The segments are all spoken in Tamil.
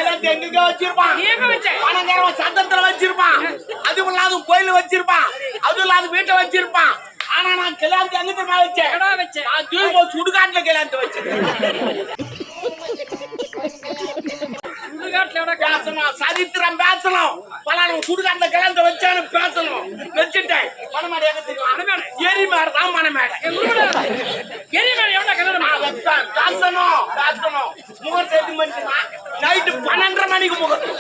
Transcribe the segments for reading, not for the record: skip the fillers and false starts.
கல்யாணத்தை எங்க வச்சிருப்பான், பணம் நேரம் சத்தத்துல வச்சிருப்பான், அதுவும் இல்லாத கோயில வச்சிருப்பான், அதுவும் இல்லாத வீட்டை வச்சிருப்பான். ஆனா நான் கல்யாணத்தை எங்க தெரியுமா வச்சேன்? நான் தூய் சுடுகாட்டுல கல்யாணத்தை வச்சேன். பேசணும், சரித்திரம் பேசணும், பலரும் சுடுகாட்டுல கல்யாணத்தை வச்சானு பேசணும். வச்சுட்டேன். பணமாடி எங்க தெரியும்? எரிமாறு தான் மனமேடை. எரிமாறு எவ்வளவு கல்யாணம் வச்சான்? பேசணும் பேசணும். முகூர்த்தம் எட்டு மணிக்குமா? நைட்டு 12:30 மணிக்கு முகூர்த்தம்.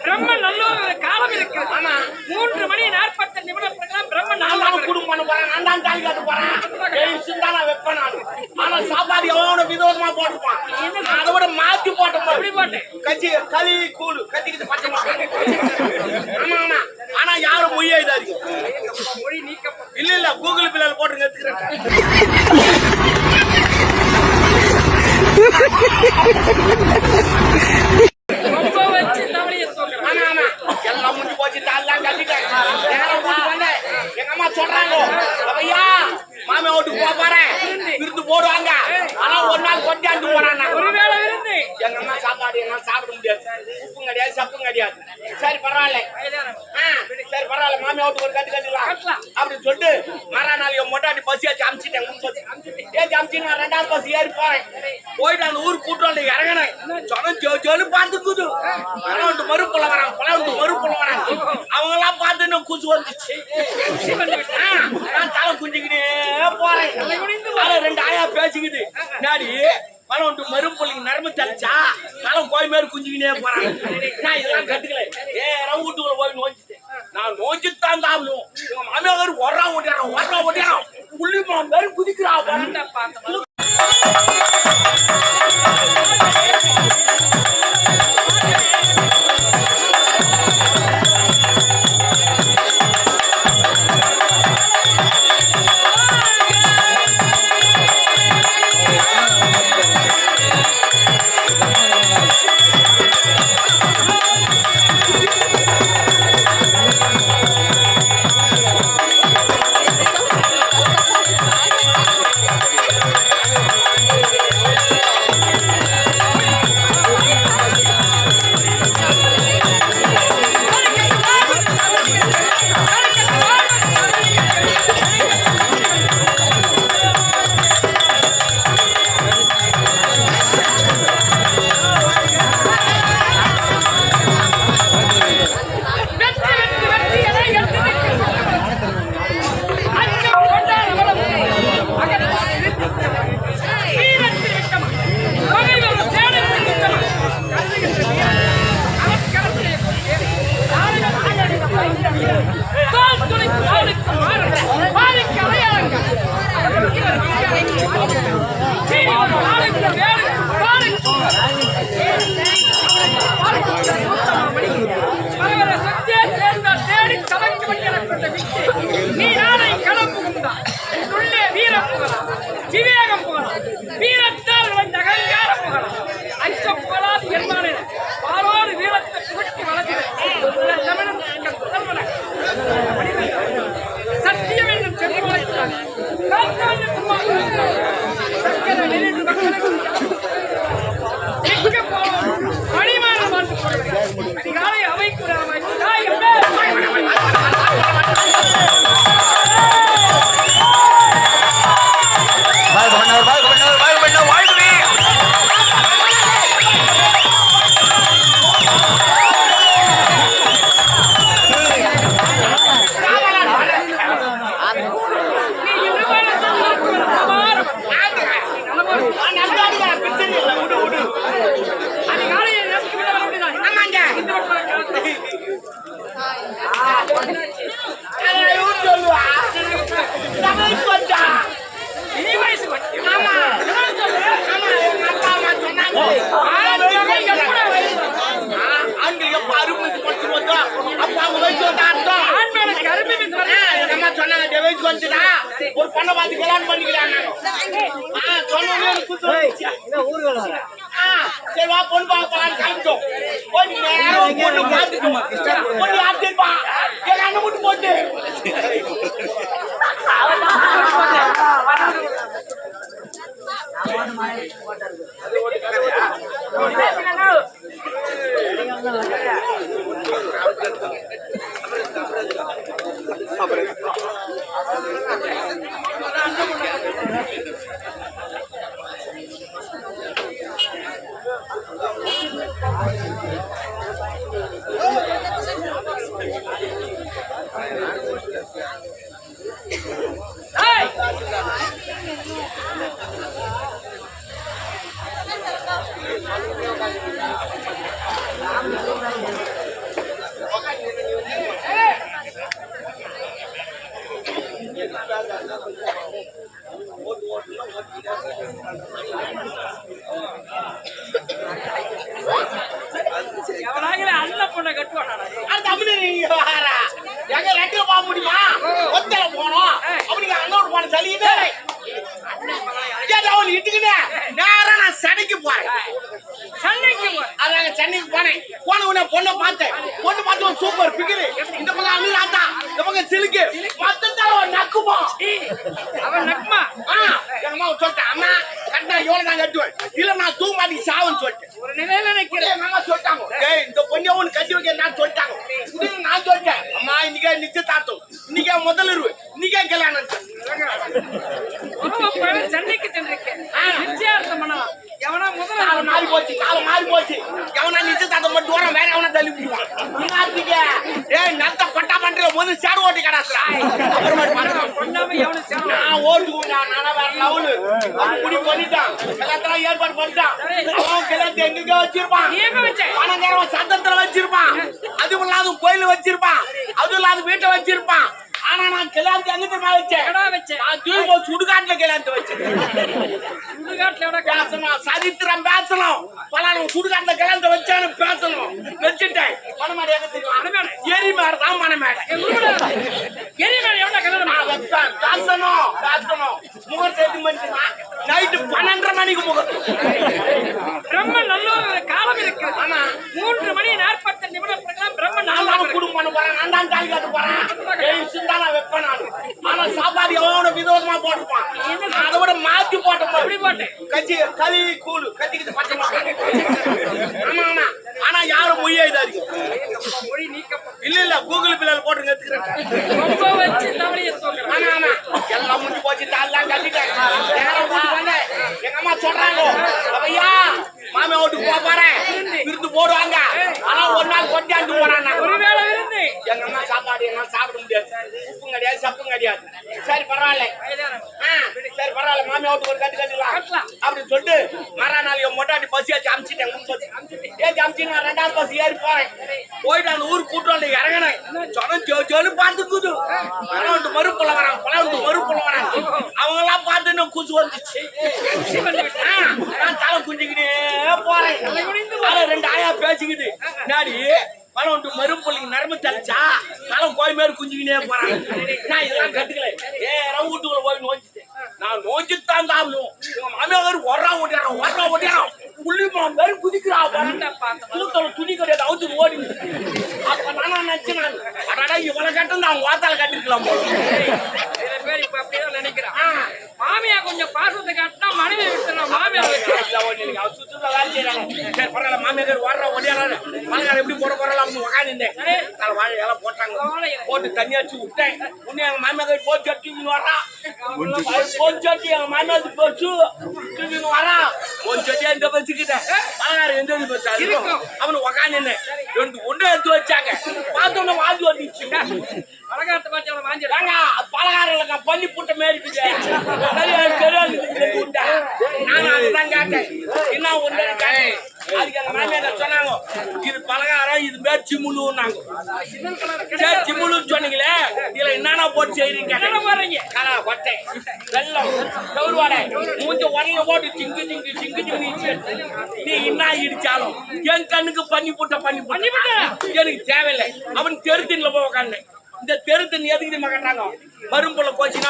பிரம்ம நல்ல காலம் இருக்கு. ஆனா 3 மணி 45 நிமிடம் பிரம்ம நானும் குடும்பம் பண்ண போறேன், நான் தான் தாலி கட்ட போறேன். நான் வைப்பேன் நான். ஆனா சாப்பாடு எவ்வளவு விதவிதமா போட்டுப்பான். அதை விட மாத்தி போட்டோம். அப்படி போட்டேன். கட்சி களி கூழு கத்திக்கிட்டு பச்சமா. ஆமா ஆமா. ஆனா யாரும் மொழியா இதாது மொழி நீக்க இல்ல இல்ல கூகுள் பிள்ளைல போட்டுங்க எடுத்துக்கிறேன். எல்லாம் முடிஞ்சு போச்சு. எங்க அம்மா சொல்றாங்க, ஐயா மாமியா வீட்டுக்கு போறேன், விருந்து போடுவாங்க. ஆனா ஒரு நாள் கொண்டாந்து போறாங்க. ஒருவேளை விருந்து எங்க அம்மா சாப்பாடு என்ன சாப்பிட முடியாது, உப்பும் கிடையாது சப்பும் கிடையாது. சரி பரவாயில்ல, சரி பரவாயில்ல, மாமியா வீட்டுக்கு ஒரு கட்டுக்கலாம் அப்படின்னு சொல்லிட்டு மறா நாள் என் மொட்டாட்டி பஸ் ஏற்றி அமிச்சிட்டேன். ஏற்றி அமிச்சு நான் 2வது பஸ் ஏறி போறேன். போயிட்டு அந்த ஊருக்கு கூட்டு இறங்கினேன். சொன்னு பார்த்துக்குது. பழம் மறுப்புல வராங்க, பழம் மறுப்புல வராங்க. அவங்க எல்லாம் பார்த்து இன்னும் குசு வந்துச்சு. நான் தலை குஞ்சுக்கிட்டே போறேன். 2 ஆயா பேசிக்கிட்டு நாடி பழம் மறுப்புள்ளிங்க நரம்பு தலிச்சா பழம் கோய் மேல குஞ்சுக்கினே போறாங்க. நான் இதெல்லாம் கட்டுக்கல. வீட்டுக்குள்ள போய் நோஞ்சிட்டேன். நான் நோஞ்சித்தான் தாமலும். உங்க மாமியார் ஒர்றா ஓட்டியாரம் புள்ளிமா மேல குதிக்கிறா. நீ நாளை களம் புகுந்தாய். உள்ளே வீரம் புகழாம், விவேகம் புகழாம், வீரத்தால் வந்த அகங்காரம் புகழாம். அச்சம் புகழாது என்பானே பாலோடு வீரத்தை புகட்டி வளர்க்கிறேன். தமிழன் சத்தியம் என்னும் செல்வம் பணிமானம் பார்த்து போடுகிறேன். அதிகாலை அவைக்குறாமை ஒரு பொண்ணை பார்த்து கல்யாணம் பண்ணிக்கிறாங்க. சரி வா பொண்ணு பார்க்கலாம் கிளம்பிட்டோம். பொண்ணு பார்த்துட்டோம். பொண்ணு ஆப்திருப்பா எங்க அண்ணன் விட்டு போட்டு எவனாகிற அண்ணன் பொண்ணை கட்டுவானா? எங்க ரெட்டில போக முடியுமா? ஒத்தல போனோம் அப்படிங்க அண்ணோடு போன சலியுது நேரா நான் சென்னைக்கு போறேன். சென்னைக்கு போனேன். போன உடனே பொண்ணை பார்த்தேன். பொண்ணு பார்த்து ஒரு சூப்பர் பிகிரு. இந்த பக்கம் அண்ணா இந்த பக்கம் சிலுக்கு மொத்தத்தால ஒரு நக்குமா அவன் நக்குமா? அம்மா சொல்லிட்டேன், அம்மா கட்டா எவ்வளவு நான் கட்டுவேன், இல்ல நான் தூங்க மாட்டி சாவுன்னு சொல்லிட்டேன். ஒரு நிலையில நிக்கிறேன். அம்மா சொல்லிட்டாங்க, இந்த பொண்ணை ஒண்ணு கட்டி வைக்க நான் சொல்லிட்டாங்க. நான் சொல்லிட்டேன், அம்மா இன்னைக்கே நிச்சயதார்த்தம், இன்னைக்கே முதல் இருவு, இன்னைக்கே கல்யாணம். சென்னைக்கு சென்றிருக்கேன். நிச்சயார்த்தம் பண்ணலாம். எவனா முதல்ல காலம் மாறி போச்சு, காலம் மாறி போச்சு. எவனா நிச்சயதார்த்தம் மட்டும் தூரம் வேற எவனா தள்ளி விடுவான். நத்த பட்டா பண்ற முதல் சேடு ஓட்டி கடாசுறா. கொண்டாம எவனும் சேடு நான் ஓட்டுக்குண்டா, நானா வேற லெவலு. குடி பண்ணிட்டான், எல்லாத்தையும் ஏற்பாடு பண்ணிட்டான். அவன் கிளத்தை எங்க வச்சிருப்பான், பணம் நேரம் சத்தத்துல வச்சிருப்பான், அதுவும் இல்லாத கோயில வச்சிருப்பான், அதுவும் இல்லாத வீட்டை வச்சிருப்பான். ஆனா நான் கல்யாணத்தை எங்கிட்ட வச்சேன், நான் தூக்கி சுடுகாட்டுல கல்யாணத்தை வச்சேன். சுடுகாட்டுல பேசணும், சரித்திரம் பேசணும், பலாரம் சுடுகாட்டுல கல்யாணத்தை வச்சானு பேசணும். வச்சுட்டேன். பணமாடி எங்க தெரியும்? எரிமாறு தான் மனமேடை. எரிமாறு எவ்வளவு கல்யாணம் வைப்பேன். பேசணும் பேசணும். முகூர்த்தம் நைட்டு 12:30 மணிக்கு முகூர்த்தம். பிரம்ம நல்ல ஒரு காலம் இருக்கு. ஆனா 3 மணி 45 நிமிடம் பிரம்ம நான் குடும்பம் பண்ண போறேன், நான் தான் தாலி கட்ட போறேன். வைப்பேன் நான். ஆனா சாப்பாடு எவ்வளவு விதவிதமா போட்டுப்பான். அதை விட மாத்தி போட்டேன். கட்சி களி கூழு கட்டிக்கிட்டு பச்சை. ஆமா ஆமா. ஆனா யாரும் மொழியா இதாரு மொழி நீக்கப்படும். இல்ல கூகுள் பிள்ளைல போட்டு எடுத்துக்கிறேன். ஆமா ஆமா. எல்லாம் முடிஞ்சு போச்சு, தாலாம் கட்டிட்டேன். எங்க அம்மா சொல்றாங்க, ஐயா மாமா வீட்டுக்கு போக போறேன், விருந்து போடுவாங்க. ஆனா ஒரு நாள் கொண்டாந்து போறான். ஒருவேளை விருந்து எங்க அம்மா சாப்பாடு எல்லாம் சாப்பிட முடியாது, உப்பும் கிடையாது சப்பும் கிடையாது. சரி பரவாயில்ல, சரி பரவாயில்ல, மாமியா வீட்டுக்கு ஒரு கட்டு கட்டுலாம் அப்படின்னு சொல்லிட்டு மறுநாள் என் மொட்டாட்டி பஸ் ஏற்றி அமிச்சிட்டேன். ஏற்றி அமிச்சு நான் 2வது பஸ் ஏறி போறேன். போயிட்டு அந்த ஊருக்கு கூட்டு இறங்கினேன். சொன்னு பார்த்துக்குது. பழம் மறுப்புல வரான், பழம் மறுப்புல வரான். அவங்க எல்லாம் பார்த்து இன்னும் குசு வந்துச்சு. நான் தலை குஞ்சுக்கிட்டே போறேன். 2 ஆயா பேசிக்கிட்டு நாடி பழம் மறுப்புள்ளிக்கு நரம்பு தளிச்சா தலம் கோய் மேல குஞ்சுக்கினே போறான். நான் இதெல்லாம் கட்டுக்கல. வீட்டுக்குள்ள போய் நோஞ்சிட்டேன். நான் நோஞ்சித்தான் சாப்பிடுவோம். எங்க மாமியார் ஒர்றா ஓட்டியாரம் புள்ளிமா மேல குதிக்கிறான். தூத்தல துணி கிடையாது, அவுத்து ஓடி. அப்ப நானா நினைச்சேன், அடடா இவ்வளவு கட்டம் நான் வாத்தால கட்டிருக்கலாம் போல. பேர் இப்ப அப்படிதான் நினைக்கிறேன். மாமியா கொஞ்சம் பாசத்தை காட்டினா மனைவி விட்டுறா. மாமியா சுத்தத்தை வேலை செய்யறாங்க. சரி பரவாயில்ல, மாமியார் ஓடுறா ஓடியாரு மலையாளம் எப்படி போட போறாங்க உட்காந்துட்டேன். வாழை எல்லாம் போட்டாங்க, போட்டு தண்ணி அடிச்சு விட்டேன். உன்னை எங்க மாமியார் போச்சு தூக்கின்னு வர்றான். போச்சு எங்க மாமியார் போச்சு தூக்கின்னு வரான். போச்சு இந்த பச்சுக்கிட்டேன் பலகாரம் எந்த பஸ் அவனு உக்காந்து 2 ஒன்று எடுத்து வச்சாங்க. பார்த்தோன்னு வாந்தி வந்துச்சு. பலகாரத்தை பார்த்து அவனை வாங்கிடுறாங்க. பலகாரம் பண்ணி புட்ட மேரிட்டு நான் அதுதான் கேட்டேன். என்ன ஒன்று கேட்டேன். அதுக்கு எங்க மாமியார் சொன்னாங்க, இது பலகாரம், இது பேர் சிமுலுன்னாங்க. சரி சிமுலுன்னு சொன்னீங்களே, இதுல என்னன்னா போட்டு செய்றீங்க? கொட்டை வெள்ளம் கவுருவாடை மூஞ்ச உடனே போட்டு சிங்கு சிங்கு சிங்கு சிங்கு. நீ என்ன இடிச்சாலும் என் கண்ணுக்கு பண்ணி புட்ட எனக்கு தேவையில்லை. அவன் தெருத்தின்ல போய் உக்காந்து. இந்த தெருத்தின் எதுக்கு கட்டுறாங்க? மரும்புல கோச்சினா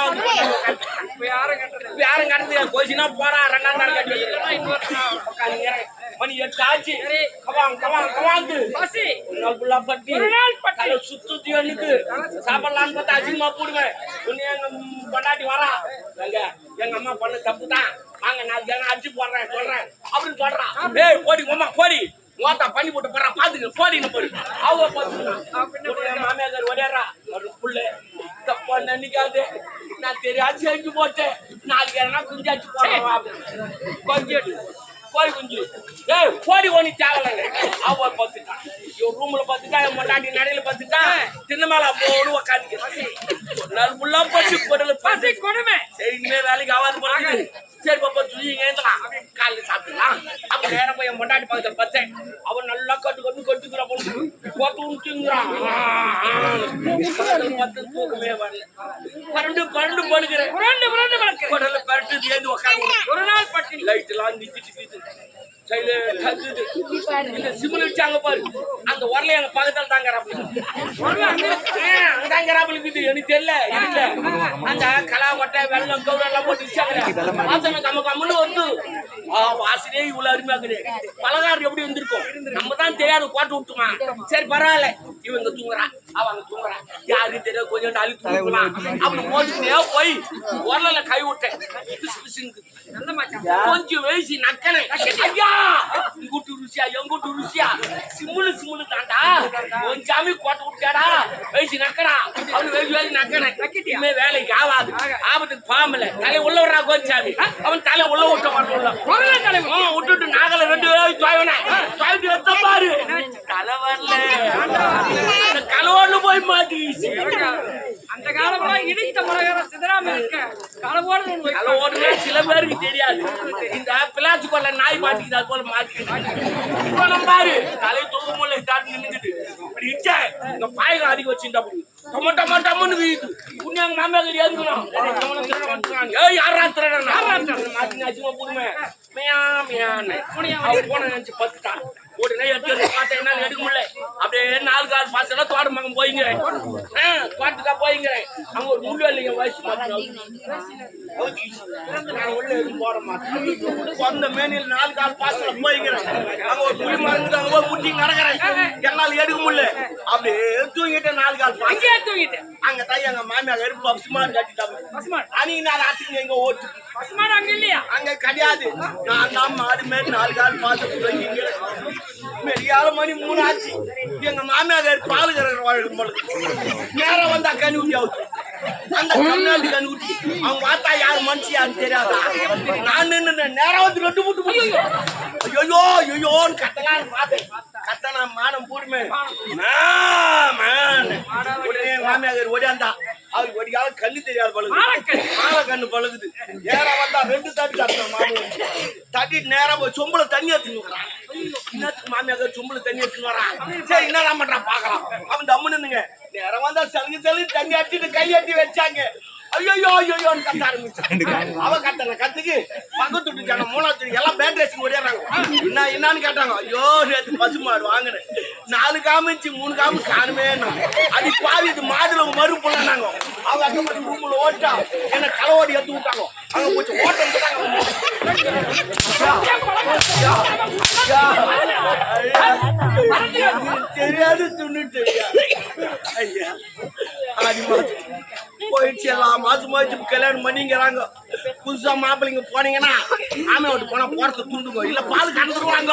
யாரும் கட்டுறது கோச்சினா போறா 2ஆம் நாள் கட்டி மணி 8 ஆச்சு. சுத்தி எனக்கு சாப்பிடலான்னு பார்த்தா அசிங்கமா போடுவேன். எங்க பொண்டாட்டி வரா, எங்க அம்மா பண்ண தப்பு தான், வாங்க நான் அடிச்சு போடுறேன் சொல்றேன் அப்படின்னு சொல்றான். ஏய் போடி உமா போடி மோத்தா பண்ணி போட்டு போறா பாத்துக்க போடின்னு போய் அவ பாத்துக்கலாம். மாமியார் ஒரேறா ஒரு புள்ள தப்பா நினைக்காது நான் தெரியாது செஞ்சு போட்டேன். நாளைக்கு எதனா குஞ்சாச்சு போறேன் கொஞ்சம் கோழி குஞ்சு. ஏய் போடி ஒண்ணு தேவலைங்க அவ பாத்துட்டான். இவன் ரூம்ல பாத்துட்டா என் மொட்டாண்டி நடையில பாத்துட்டா தின்ன மேல போடு உக்காந்து நாள் ஃபுல்லா பசி போடல பசி கொடுமை. சரி இனிமே வேலைக்கு ஆகாது போறாங்க. சரி பாப்பா தூங்கி ஏந்தலாம் காலையில் சாப்பிடலாம். அப்ப நேரம் போய் என் மொட்டாண்டி பக்கத்துல பார்த்தேன். அவன் நல்லா கட்டுக்கிறான் போட்டு உண்டுங்கிறான். தூக்கமே வரல. பரண்டு படுக்கிறேன் குடல பரட்டு ஏந்து உக்காந்து ஒரு நாள் பட்டி லைட் எல்லாம் நிச்சுட்டு சிமிழ் வச்சாங்க பாரு அந்த உரல எங்க பக்கத்துல தாங்கிறாப்புல எனக்கு தெரியல இல்ல அந்த கலாவட்டை வெள்ளம் கவுரம் எல்லாம் போட்டு வச்சாங்க. நம்ம கம்முன்னு வந்து வாசலே இவ்வளவு அருமையாக்குது. பலகாரம் எப்படி வந்திருக்கும் நம்ம தான் தெரியாது கோட்டை விட்டுமா. சரி பரவாயில்ல இவங்க தூங்குறான் அவங்க தூங்குறான் யாருக்கு தெரியாது கொஞ்சம் அழி தூங்கலாம் அப்படி போச்சுனே போய் உரல கை விட்டேன். கொஞ்சம் வயசு நக்கனை ஐயா இங்குட்டு ருசியா எங்குட்டு ருசியா சிம்முளு தாண்டா கொஞ்சாமி கோட்டை விட்டாடா வயசு நக்கனா அவனு வயசு நக்கனை இனிமே வேலைக்கு ஆகாது ஆபத்துக்கு பாம்பல தலை உள்ள விடுறா கோச்சாமி அவன் தலை உள்ள விட்ட மாட்டோம் விட்டுட்டு நாகல 2 பேரும் துவைவனே எத்த பாரு தலை வரல கலவோடு போய் மாட்டிச்சு. அந்த காலமெல்லாம் இடித்த மரகார சிதறாம இருக்க கலவோடுனா சில பேருக்கு தெரியாது. இந்த பிளாச்சு கொள்ள நாய் மாட்டிக்கிது அது போல மாட்டிக்கிது பாரு தலை தூக்க முடியல ஸ்டார்ட் நின்றுட்டு அப்படி இச்சா இந்த பாயகம் அதிக வச்சுட்டா டொமட்டோன்னு வீடு புண்ணியாங்க மாமியார் எதுக்கணும் ஏய் யாரா மாத்தி புதுமை போன நினைச்சு பத்துட்டான். உடனே எடுத்து பார்த்தேன் என்ன எடுக்க முடியல. அப்படியே 4 கால் பாசம் தோட்ட மகன் போய்ங்கிறேன் தோட்டத்துக்கா போய்ங்கிறேன். அவங்க ஒரு முள்ளு இல்லைங்க வயசு உள்ள எதுவும் போட மாட்டேன். சொந்த மேனியில் 4 கால் பாசம் போய்ங்கிறேன். அங்க ஒரு புளி மருந்து அங்க போய் முட்டி நடக்கிறேன். என்னால் எடுக்க முடியல. அப்படியே தூங்கிட்டேன் 4 கால் பாசம் தூங்கிட்டேன். அங்க தாய் எங்க மாமியாக இருப்பு பசுமாடு கட்டிட்டாங்க. அன்னைக்கு நான் ராத்திரி எங்க ஓட்டு பசுமாடு அங்க இல்லையா அங்க கிடையாது. நான் தான் மாடு மேல் 4 கால் பாசம் மெரியால மணி 3 ஆச்சு. எங்க மாமியார் பால் கறக்குற நேரம் வந்தா கனி ஊட்டி ஆகுது. அந்த கண்ணாடி கனி ஊட்டி அவங்க பார்த்தா யாரு மனுஷியான்னு தெரியாதா. நான் நின்று நேரம் வந்து 2 மூட்டு ஐயோ ஐயோன்னு கத்தலான்னு பார்த்தேன். கத்தனா மானம் பூர்மே உடனே மாமியார் ஓடியாந்தா. அவருக்கு ஒடிக்கால கண்ணு தெரியாது பழுகுது மாலை கண்ணு பழுகுது. நேரம் வந்தா 2 தட்டி தட்டின மாமி தட்டிட்டு நேரம் போய் சொம்புல தண்ணி எடுத்துன்னு இன்னத்துக்கு மாமியார் சொம்புல தண்ணி எடுத்துன்னு வரான். சரி என்ன பண்றான் பாக்கலாம். அவன் தம்முன்னுங்க நேரம் வந்தா சலுகி தண்ணி அடிச்சுட்டு கையட்டி வச்சாங்க. ஐயோ ஐயோன்னு கத்த ஆரம்பிச்சான். அவ கத்துக்கு பக்கத்து விட்டுச்சாங்க. 3ஆவது எல்லாம் பேண்ட் ரேசிங் ஓடிடுறாங்க. என்னன்னு கேட்டாங்க. ஐயோ நேற்று பசுமாடு வாங்கினேன் 4 காமிச்சு 3 காமி காணுமே. அது பாதி இது மாதுல மறுப்புள்ளாங்க. அவங்க அக்கம்படி ரூம்ல ஓட்டா என்ன களவோடி எடுத்து விட்டாங்க. அங்க போச்சு ஓட்டம் தெரியாது துண்ணுட்டு ஐயா போயிடுச்சு. எல்லாம் மாசு கல்யாணம் பண்ணிங்கிறாங்க. புதுசா மாப்பிள்ளைங்க போனீங்கன்னா ஆமை விட்டு போனா போறத துண்டுங்க இல்ல பால் கலந்துருவாங்க.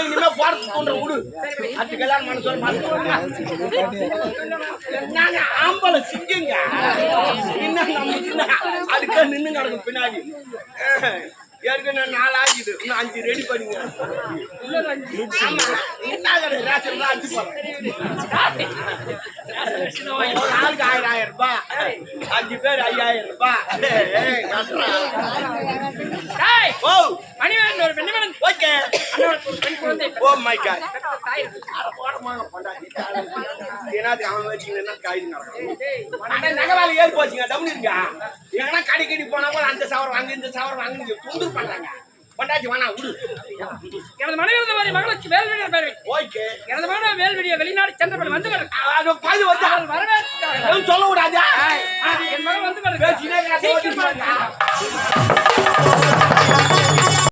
இனிமே போறது தூண்ட விடு. அது கல்யாணம் பண்ண சொல்ல நாங்க ஆம்பளை சிங்கங்க அதுக்கு நின்னு கிடக்கும் பின்னாடி. ஏற்கனவே 4 ஆகிது. இன்னும் 5 ரெடி பண்ணுங்க. ரேஷன் 5 ஒரு நாளுக்கு 1000 ரூபாய் 5 பேர் 5000 ரூபாய். ஓ மை காட் அவன் வச்சுங்கன்னா நகவால ஏறி போச்சுங்க. டவுனுங்க எங்கன்னா கடைக்கடி போனா போல அந்த சவர் வாங்க இந்த சவர் வாங்க தொந்தரவு பண்றாங்க. பொண்டாட்டி வேணா விடு. எனது மனைவி மாதிரி மகளுக்கு வேல்வெளியை பேர் ஓகே. எனது மகன வேல்வெளியை வெளிநாடு சென்றபடி வந்து வரவேற்று சொல்ல விடாதா. என் மகன் வந்து